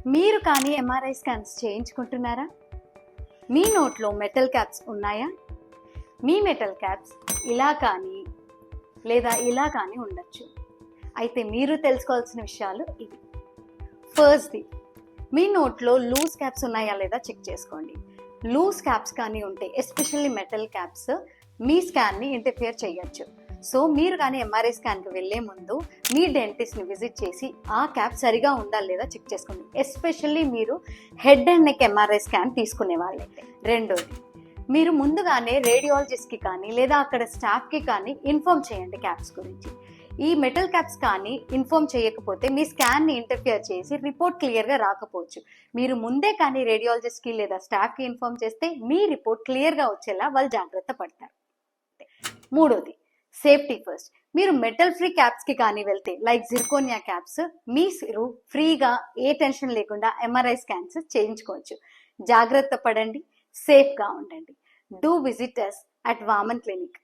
మీరు కానీ MRI scans చేయించుకుంటున్నారా? మీ నోట్లో మెటల్ క్యాప్స్ ఉన్నాయా? మీ మెటల్ క్యాప్స్ ఇలా కానీ లేదా ఇలా కానీ ఉండొచ్చు. అయితే మీరు తెలుసుకోవాల్సిన విషయాలు ఇవి. ఫస్ట్ది, మీ నోట్లో లూజ్ క్యాప్స్ ఉన్నాయా లేదా చెక్ చేసుకోండి. లూజ్ క్యాప్స్ కానీ ఉంటే, ఎస్పెషల్లీ మెటల్ క్యాప్స్, మీ స్కాన్ని ఇంటర్ఫియర్ చేయొచ్చు. సో మీరు కానీ ఎంఆర్ఐ స్కాన్కి వెళ్ళే ముందు మీ డెంటిస్ట్ని విజిట్ చేసి ఆ క్యాప్ సరిగా ఉందా లేదా చెక్ చేసుకోండి. ఎస్పెషల్లీ మీరు head and neck MRI scan తీసుకునే వాళ్ళైతే. రెండోది, మీరు ముందుగానే రేడియాలజిస్ట్కి కానీ లేదా అక్కడ స్టాఫ్కి కానీ ఇన్ఫార్మ్ చేయండి క్యాప్స్ గురించి. ఈ మెటల్ క్యాప్స్ కానీ ఇన్ఫార్మ్ చేయకపోతే మీ స్కాన్ని ఇంటర్ఫియర్ చేసి రిపోర్ట్ క్లియర్గా రాకపోవచ్చు. మీరు ముందే కానీ రేడియాలజిస్ట్కి లేదా స్టాఫ్కి ఇన్ఫార్మ్ చేస్తే మీ రిపోర్ట్ క్లియర్గా వచ్చేలా వాళ్ళు జాగ్రత్త పడతారు. మూడోది, సేఫ్టీ ఫస్ట్. మీరు మెటల్ ఫ్రీ క్యాప్స్కి కానీ వెళ్తే, లైక్ జిర్కోనియా క్యాప్స్, మీరు ఫ్రీగా ఏ టెన్షన్ లేకుండా ఎంఆర్ఐ స్కాన్స్ చేయించుకోవచ్చు. జాగ్రత్త పడండి, సేఫ్గా ఉండండి. Do visit us at Vaman clinic.